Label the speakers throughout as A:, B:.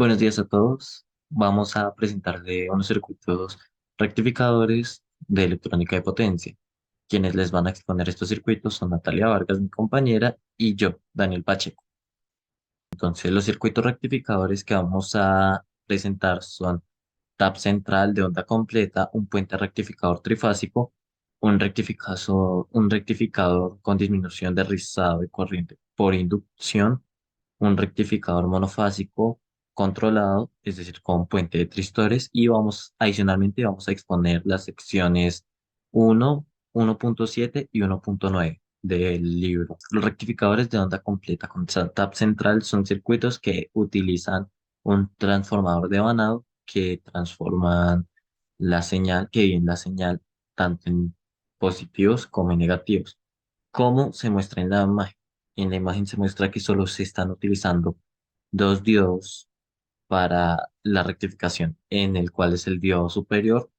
A: Buenos días a todos. Vamos a presentarle unos circuitos rectificadores de electrónica de potencia. Quienes les van a exponer estos circuitos son Natalia Vargas, mi compañera, y yo, Daniel Pacheco. Entonces, los circuitos rectificadores que vamos a presentar son tap central de onda completa, un puente rectificador trifásico, un rectificador con disminución de rizado de corriente por inducción, un rectificador monofásico controlado, es decir, con puente de tristores, y adicionalmente vamos a exponer las secciones 1, 1.7 y 1.9 del libro. Los rectificadores de onda completa con tap central son circuitos que utilizan un transformador de Banado que transforman que dividen la señal tanto en positivos como en negativos, como se muestra en la imagen. En la imagen se muestra que solo se están utilizando dos diodos para la rectificación, en el cual es el diodo superior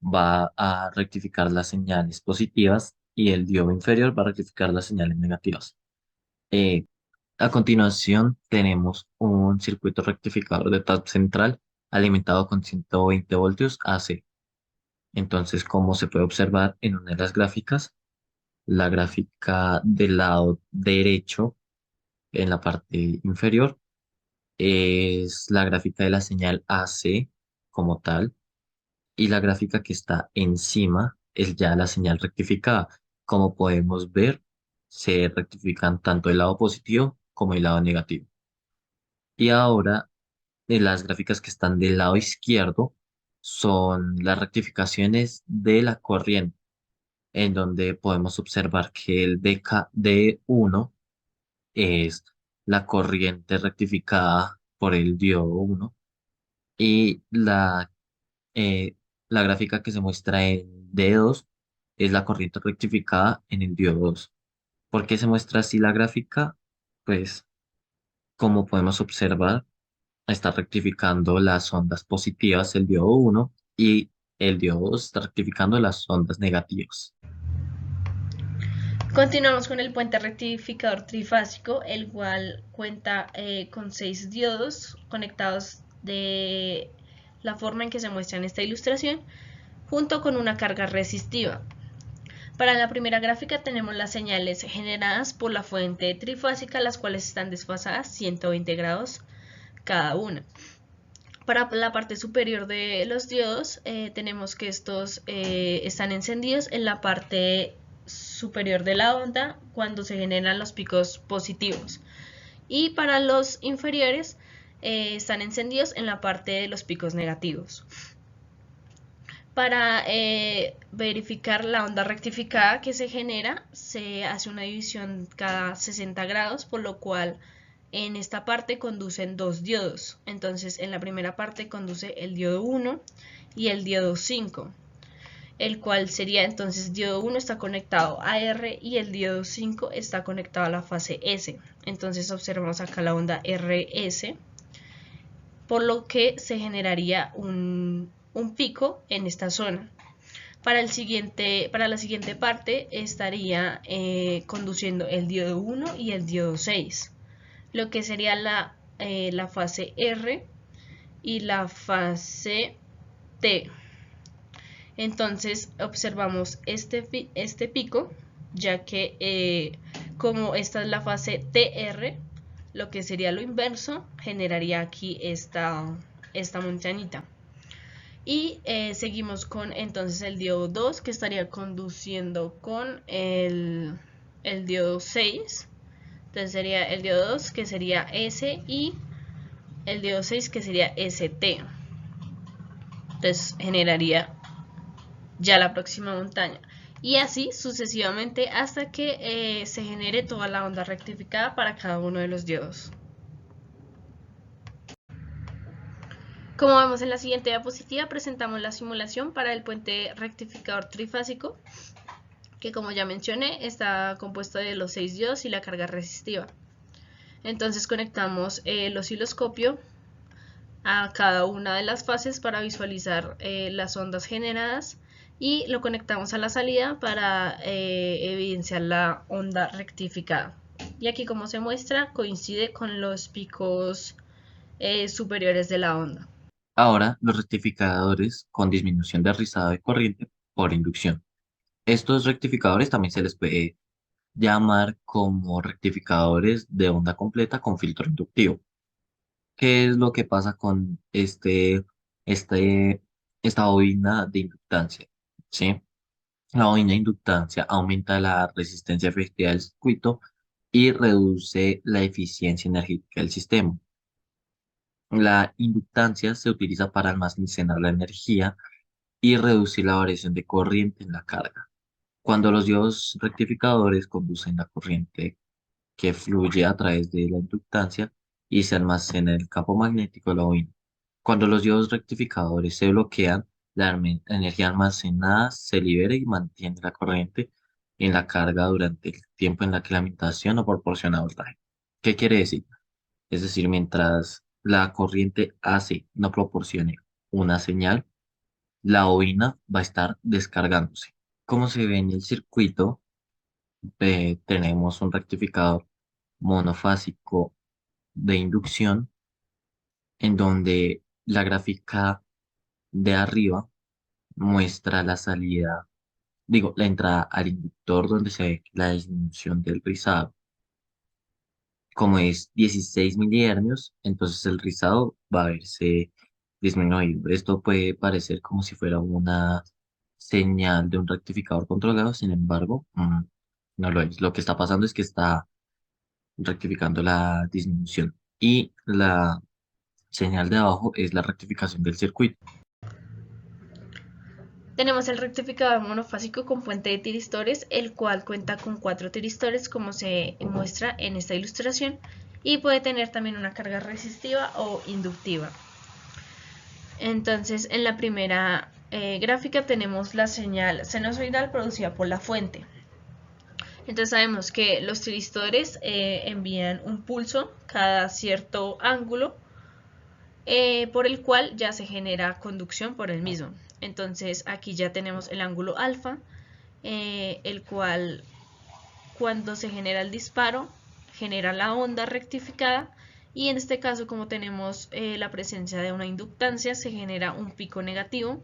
A: va a rectificar las señales positivas y el diodo inferior va a rectificar las señales negativas. Eh, a continuación tenemos un circuito rectificador de tap central alimentado con 120 voltios AC. Entonces, como se puede observar en una de las gráficas, la gráfica del lado derecho en la parte inferior es la gráfica de la señal AC como tal, y la gráfica que está encima es ya la señal rectificada. Como podemos ver, se rectifican tanto el lado positivo como el lado negativo. Y ahora, las gráficas que están del lado izquierdo son las rectificaciones de la corriente, en donde podemos observar que el DK-D1 es la corriente rectificada por el diodo 1, y eh, la gráfica que se muestra en D2 es la corriente rectificada en el diodo 2. ¿Por qué se muestra así la gráfica? Pues como podemos observar, está rectificando las ondas positivas el diodo 1 y el diodo 2 está rectificando las ondas negativas.
B: Continuamos con el puente rectificador trifásico, el cual cuenta con 6 diodos conectados de la forma en que se muestra en esta ilustración, junto con una carga resistiva. Para la primera gráfica tenemos las señales generadas por la fuente trifásica, las cuales están desfasadas 120 grados cada una. Para la parte superior de los diodos tenemos que estos están encendidos en la parte superior de la onda cuando se generan los picos positivos, y para los inferiores están encendidos en la parte de los picos negativos. Para verificar la onda rectificada que se genera, se hace una división cada 60 grados, por lo cual en esta parte conducen dos diodos. Entonces en la primera parte conduce el diodo 1 y el diodo 5, el cual sería entonces diodo 1 está conectado a R y el diodo 5 está conectado a la fase S. Entonces observamos acá la onda RS, por lo que se generaría un pico en esta zona. Para la siguiente parte estaría conduciendo el diodo 1 y el diodo 6, lo que sería la fase R y la fase T. Entonces observamos este pico, ya que como esta es la fase TR, lo que sería lo inverso, generaría aquí esta montañita. Y seguimos con entonces el diodo 2, que estaría conduciendo con el diodo 6. Entonces sería el diodo 2, que sería S, y el diodo 6, que sería ST. Entonces generaría ya la próxima montaña. Y así sucesivamente hasta que se genere toda la onda rectificada para cada uno de los diodos. Como vemos en la siguiente diapositiva, presentamos la simulación para el puente rectificador trifásico, que como ya mencioné está compuesto de los 6 diodos y la carga resistiva. Entonces conectamos el osciloscopio a cada una de las fases para visualizar las ondas generadas, y lo conectamos a la salida para evidenciar la onda rectificada. Y aquí, como se muestra, coincide con los picos superiores de la onda.
A: Ahora, los rectificadores con disminución de rizado de corriente por inducción. Estos rectificadores también se les puede llamar como rectificadores de onda completa con filtro inductivo. ¿Qué es lo que pasa con este, esta bobina de inductancia? ¿Sí? La bobina de inductancia aumenta la resistencia efectiva del circuito y reduce la eficiencia energética del sistema. La inductancia se utiliza para almacenar la energía y reducir la variación de corriente en la carga. Cuando los diodos rectificadores conducen la corriente que fluye a través de la inductancia y se almacena en el campo magnético de la bobina. Cuando los diodos rectificadores se bloquean, la energía almacenada se libera y mantiene la corriente en la carga durante el tiempo en la que la imitación no proporciona voltaje. ¿Qué quiere decir? Es decir, mientras la corriente AC no proporcione una señal, la bobina va a estar descargándose. Como se ve en el circuito, tenemos un rectificador monofásico de inducción en donde la gráfica de arriba muestra la salida, digo, la entrada al inductor donde se ve la disminución del rizado. Como es 16 milihercios, entonces el rizado va a verse disminuido. Esto puede parecer como si fuera una señal de un rectificador controlado, sin embargo, no lo es. Lo que está pasando es que está rectificando la disminución y la señal de abajo es la rectificación del circuito.
B: Tenemos el rectificador monofásico con fuente de tiristores, el cual cuenta con 4 tiristores como se muestra en esta ilustración y puede tener también una carga resistiva o inductiva. Entonces en la primera gráfica tenemos la señal sinusoidal producida por la fuente. Entonces sabemos que los tiristores envían un pulso cada cierto ángulo por el cual ya se genera conducción por el mismo. Entonces aquí ya tenemos el ángulo alfa, el cual cuando se genera el disparo genera la onda rectificada y en este caso como tenemos la presencia de una inductancia se genera un pico negativo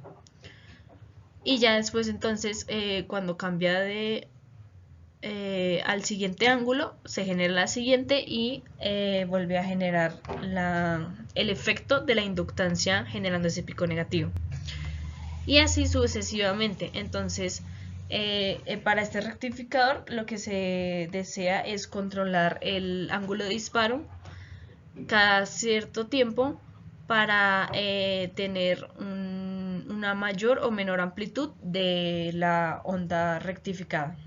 B: y ya después entonces cuando cambia de al siguiente ángulo se genera la siguiente y vuelve a generar el efecto de la inductancia generando ese pico negativo y así sucesivamente. Entonces para este rectificador lo que se desea es controlar el ángulo de disparo cada cierto tiempo para tener una mayor o menor amplitud de la onda rectificada.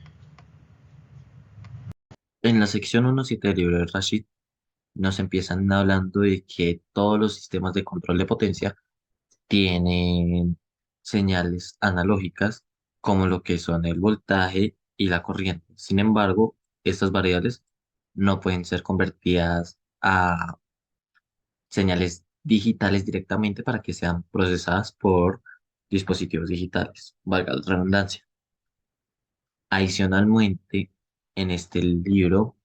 A: En la sección 1.7 del libro de Rashid nos empiezan hablando de que todos los sistemas de control de potencia tienen señales analógicas como lo que son el voltaje y la corriente. Sin embargo, estas variables no pueden ser convertidas a señales digitales directamente para que sean procesadas por dispositivos digitales, valga la redundancia. Adicionalmente, en este libro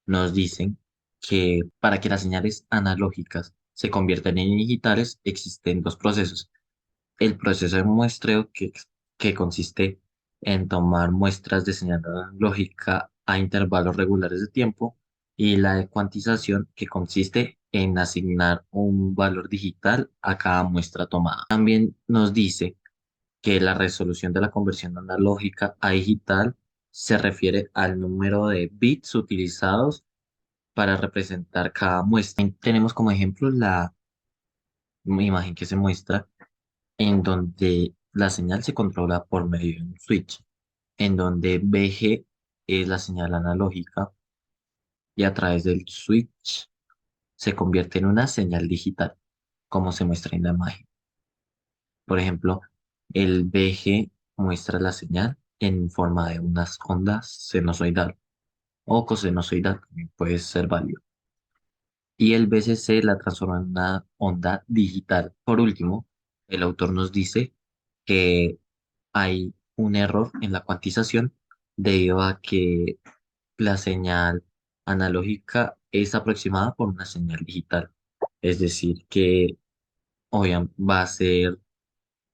A: nos dicen que para que las señales analógicas se conviertan en digitales existen dos procesos. El proceso de muestreo que consiste en tomar muestras de señal analógica a intervalos regulares de tiempo y la de cuantización que consiste en asignar un valor digital a cada muestra tomada. También nos dice que la resolución de la conversión analógica a digital se refiere al número de bits utilizados para representar cada muestra. Tenemos como ejemplo la imagen que se muestra en donde la señal se controla por medio de un switch, en donde VG es la señal analógica y a través del switch se convierte en una señal digital, como se muestra en la imagen. Por ejemplo, el VG muestra la señal en forma de unas ondas sinusoidal o cosinusoidal, también puede ser válido. Y el VCC la transforma en una onda digital. Por último, el autor nos dice que hay un error en la cuantización debido a que la señal analógica es aproximada por una señal digital. Es decir, que va a ser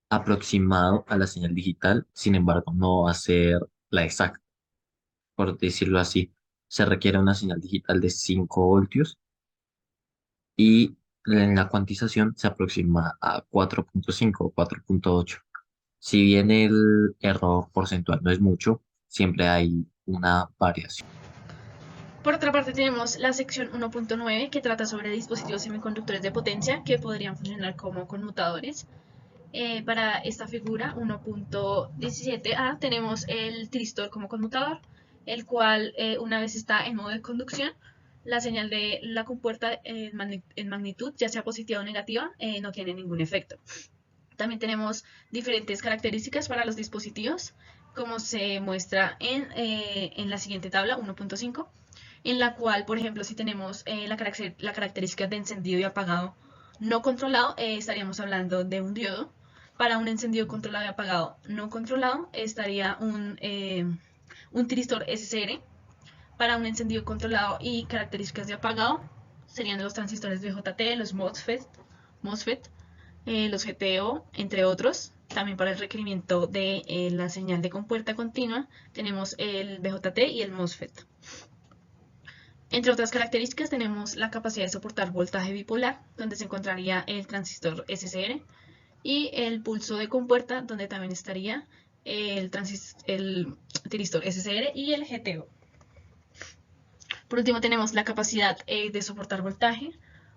A: aproximado a la señal digital, sin embargo, no va a ser la exacta, por decirlo así. Se requiere una señal digital de 5 voltios y en la cuantización se aproxima a 4,5 o 4,8. Si bien el error porcentual no es mucho, siempre hay una variación.
B: Por otra parte tenemos la sección 1.9 que trata sobre dispositivos semiconductores de potencia que podrían funcionar como conmutadores. Para esta figura 1.17a tenemos el tristor como conmutador, el cual una vez está en modo de conducción, la señal de la compuerta en magnitud, ya sea positiva o negativa, no tiene ningún efecto. También tenemos diferentes características para los dispositivos, como se muestra en la siguiente tabla 1.5, en la cual, por ejemplo, si tenemos la característica de encendido y apagado no controlado, estaríamos hablando de un diodo. Para un encendido controlado y apagado no controlado, estaría un tristor SCR. Para un encendido controlado y características de apagado, serían los transistores BJT, los MOSFET, los GTO, entre otros. También para el requerimiento de la señal de compuerta continua tenemos el BJT y el MOSFET. Entre otras características tenemos la capacidad de soportar voltaje bipolar, donde se encontraría el transistor SCR, y el pulso de compuerta, donde también estaría el tristor SCR y el GTO. Por último tenemos la capacidad de soportar voltaje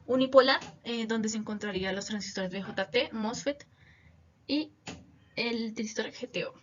B: unipolar, donde se encontrarían los transistores BJT, MOSFET y el transistor GTO.